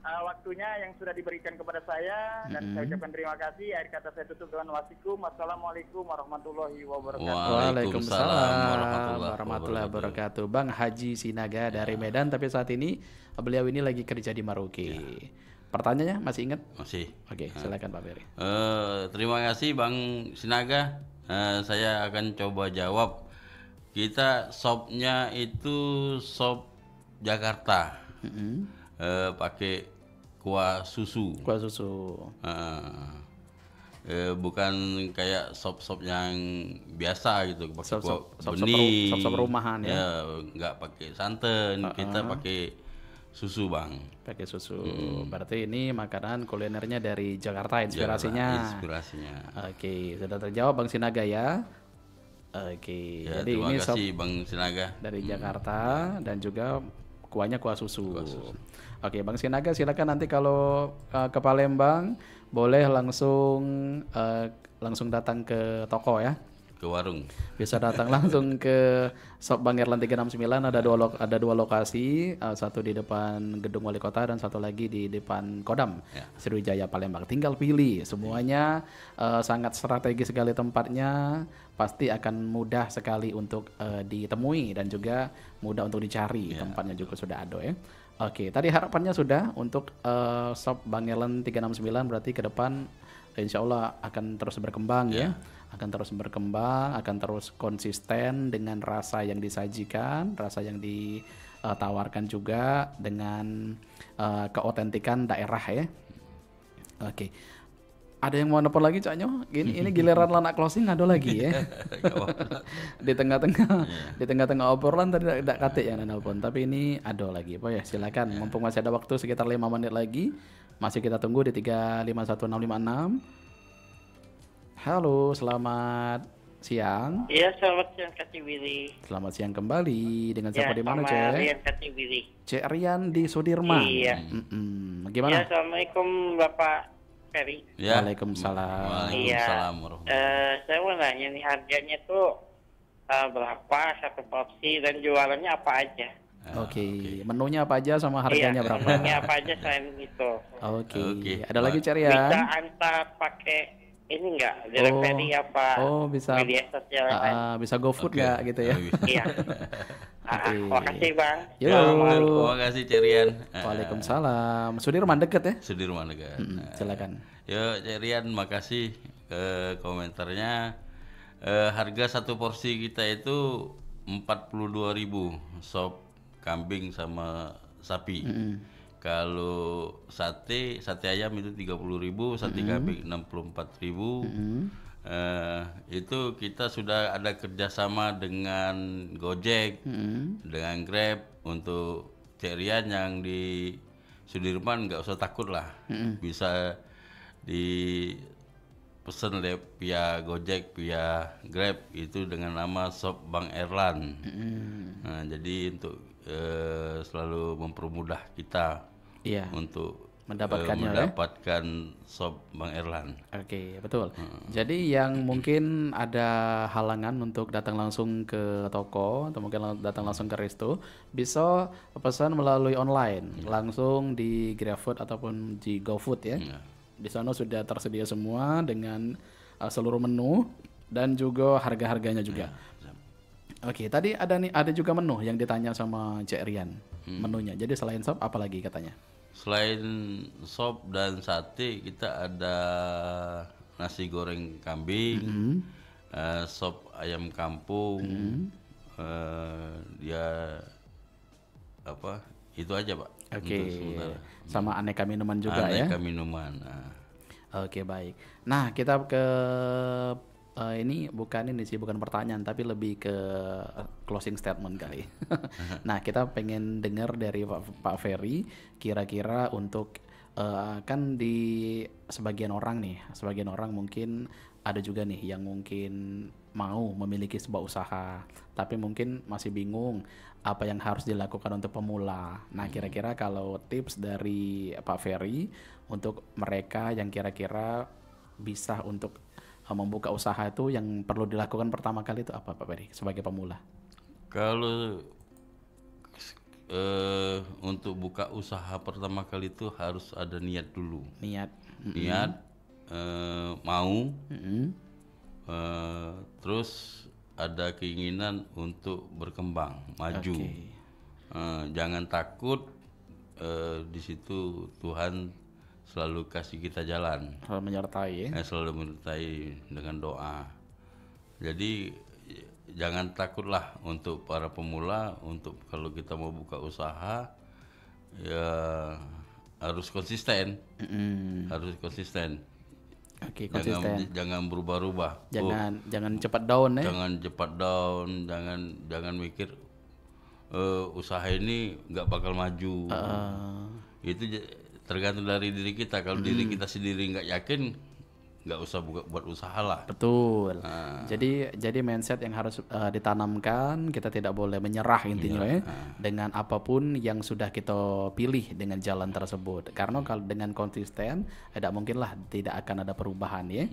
waktunya yang sudah diberikan kepada saya dan saya ucapkan terima kasih. Akhir kata saya tutup dengan wasikum. Wassalamualaikum warahmatullahi wabarakatuh. Waalaikumsalam warahmatullahi wabarakatuh. Bang Haji Sinaga dari Medan, tapi saat ini beliau ini lagi kerja di Maroke. Pertanyaannya masih ingat? Masih. Oke, silakan Pak Peri. Terima kasih Bang Sinaga. Saya akan coba jawab. Kita sopnya itu sop Jakarta. Pakai kuah susu. Kuah susu. Bukan kayak sop-sop yang biasa gitu, pakai kuah Sop-sop bening. sop-sop rumahan ya. Nggak pakai santan, kita pakai susu Bang. Pakai susu. Berarti ini makanan kulinernya dari Jakarta inspirasinya. Inspirasinya. Oke, sudah terjawab Bang Sinaga ya. Oke, Ya, jadi terima ini sop kasih Bang Sinaga. dari Jakarta dan juga kuahnya kuah susu. Oke, Bang Sinaga silakan nanti kalau ke Palembang boleh langsung datang ke toko ya. Ke warung. Bisa datang langsung ke Sop Bang Erlan 369, ada dua lokasi, satu di depan Gedung Wali Kota dan satu lagi di depan Kodam Sriwijaya Palembang. Tinggal pilih, semuanya sangat strategis sekali tempatnya, pasti akan mudah sekali untuk ditemui dan juga mudah untuk dicari. Tempatnya juga sudah ada ya. Oke, tadi harapannya sudah untuk Sop Bang Erlan 369, berarti ke depan insya Allah akan terus berkembang ya. Akan terus berkembang, akan terus konsisten dengan rasa yang disajikan, rasa yang ditawarkan juga dengan keotentikan daerah ya. Oke. Ada yang mau nelfon lagi Cak Nyo? Ini giliran lanak closing ada lagi ya. Di tengah-tengah obrolan tadi tidak kate yang nelfon, tapi ini ada lagi. Apa ya? Silakan. Mumpung masih ada waktu sekitar 5 menit lagi, masih kita tunggu di 351656. Halo, selamat siang. Iya, selamat siang Kak Willy. Selamat siang kembali. Dengan siapa di mana, Cek? Rian Kak Willy. Cek Rian di Sudirman. Iya. Gimana? Ya, assalamualaikum Bapak Ferry. Ya. Waalaikumsalam. Waalaikumsalam warahmatullahi. Saya mau nanya nih, harganya tuh berapa satu porsi dan jualannya apa aja? Oke. Menunya apa aja sama harganya berapa? Menunya apa aja selain itu? Oke. Ada lagi Cek Bisa Rian? antar pakai ini enggak? Delivery apa? Oh, bisa. Media sosial lain? Bisa GoFood nggak gitu ya? Iya. Makasih Bang. Yo. Terima kasih Cerian. Waalaikumsalam. Sudirman deket ya? Sudirman dekat. Silakan. Yo Cerian, makasih komentarnya. Harga satu porsi kita itu 42.000 sop kambing sama sapi. Kalau sate ayam itu 30.000, sate kambing 64.000. Itu kita sudah ada kerjasama dengan Gojek, dengan Grab untuk Cerian yang di Sudirman nggak usah takut lah, bisa dipesan via Gojek, via Grab itu dengan nama Sop Bang Erlan. Nah, jadi untuk selalu mempermudah kita untuk mendapatkan Sop Bang Erlan. Oke, betul. Jadi yang mungkin ada halangan untuk datang langsung ke toko atau mungkin datang langsung ke resto, bisa pesan melalui online, langsung di GrabFood ataupun di GoFood ya. Di sana sudah tersedia semua dengan seluruh menu dan juga harga-harganya juga. Oke, tadi ada juga menu yang ditanya sama Cek Rian, menunya. Jadi selain sop apa lagi katanya? Selain sop dan sate, kita ada nasi goreng kambing, sop ayam kampung, dia apa? Itu aja Pak. Oke. Untuk sementara. Sama aneka minuman juga ya. Aneka minuman. Nah. Oke, baik. Nah, kita ke ini bukan pertanyaan tapi lebih ke closing statement kali. Nah, kita pengen dengar dari Pak Ferry kira-kira untuk kan di sebagian orang mungkin ada juga nih yang mungkin mau memiliki sebuah usaha tapi mungkin masih bingung apa yang harus dilakukan untuk pemula. Nah, kira-kira kalau tips dari Pak Ferry untuk mereka yang kira-kira bisa untuk membuka usaha itu yang perlu dilakukan pertama kali itu apa Pak Ferry sebagai pemula? Kalau untuk buka usaha pertama kali itu harus ada niat dulu. Niat, mau, terus ada keinginan untuk berkembang, maju. Jangan takut, di situ Tuhan selalu kasih kita jalan. Selalu menyertai ya? Selalu menyertai dengan doa. Jadi jangan takutlah untuk para pemula, untuk kalau kita mau buka usaha ya harus konsisten. Harus konsisten. Oke, konsisten. Jangan berubah-ubah. Jangan cepat down ya. Jangan cepat down, jangan mikir usaha ini nggak bakal maju. Itu tergantung dari diri kita. Kalau diri kita sendiri nggak yakin, nggak usah buat usaha lah. Betul. Jadi mindset yang harus ditanamkan, kita tidak boleh menyerah intinya ya, dengan apapun yang sudah kita pilih dengan jalan tersebut. Karena kalau dengan konsisten, tidak mungkinlah tidak akan ada perubahan ya.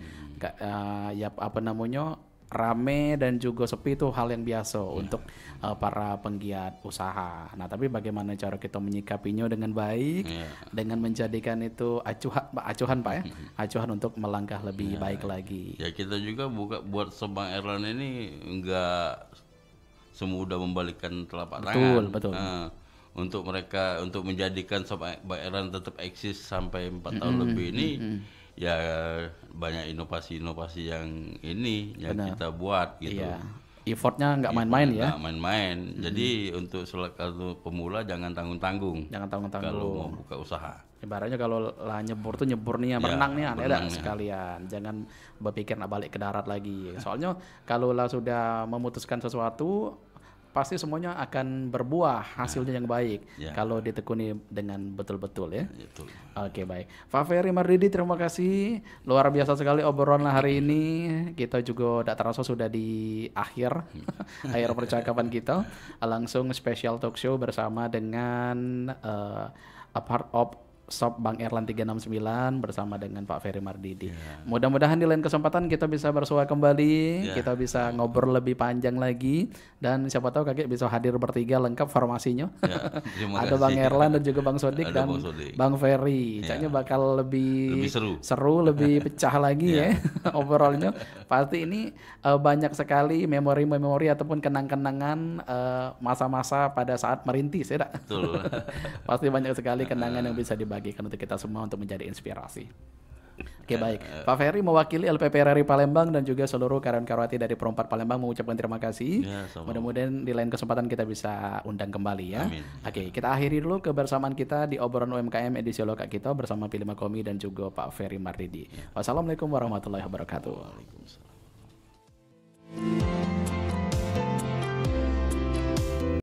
Rame dan juga sepi itu hal yang biasa untuk para penggiat usaha. Nah, tapi bagaimana cara kita menyikapinya dengan baik, dengan menjadikan itu acuhan Pak ya, acuhan untuk melangkah lebih baik lagi. Ya kita juga buat Sobang Airline ini enggak semudah membalikkan telapak tangan. Betul. Untuk mereka, untuk menjadikan Sobang Airline tetap eksis sampai 4 tahun lebih ini, ya banyak inovasi-inovasi yang kita buat gitu. Iya. Effortnya nggak main-main ya. Nggak main-main. Jadi untuk pemula jangan tanggung-tanggung. Kalau mau buka usaha. Ibaratnya kalau lah nyebur tuh nyebur nih, berenang nih, ada sekalian. Jangan berpikir nak balik ke darat lagi. Soalnya kalau lah sudah memutuskan sesuatu, pasti semuanya akan berbuah hasilnya yang baik kalau ditekuni dengan betul-betul ya. Betul. Oke, baik. Pak Ferry Mardidi, terima kasih. Luar biasa sekali obrolan hari ini. Kita juga tidak terasa sudah di akhir percakapan kita. Langsung special talk show bersama dengan a part of Shop Bank Airline 369 bersama dengan Pak Ferry Mardidi. Mudah-mudahan di lain kesempatan kita bisa bersua kembali, kita bisa ngobrol lebih panjang lagi, dan siapa tahu kakek bisa hadir bertiga lengkap formasinya. Ada Bang Erlan dan juga Bang Sodik dan Bang Ferry. Kayaknya bakal lebih seru, lebih pecah lagi ya obrolannya. Pasti ini banyak sekali memori-memori ataupun kenang-kenangan masa-masa pada saat merintis ya. Betul. Pasti banyak sekali kenangan yang bisa dibagikan untuk kita semua untuk menjadi inspirasi. Oke, baik. Pak Ferry mewakili LPP RRI Palembang dan juga seluruh karyawan-karyawati dari Pro 4 Palembang mengucapkan terima kasih. Mudah-mudahan di lain kesempatan kita bisa undang kembali ya. Amin. Oke, kita akhiri dulu kebersamaan kita di obrolan UMKM edisi lokal kita bersama Pilih Makomi dan juga Pak Ferry Mardidi. Wassalamualaikum warahmatullahi wabarakatuh. Waalaikumsalam.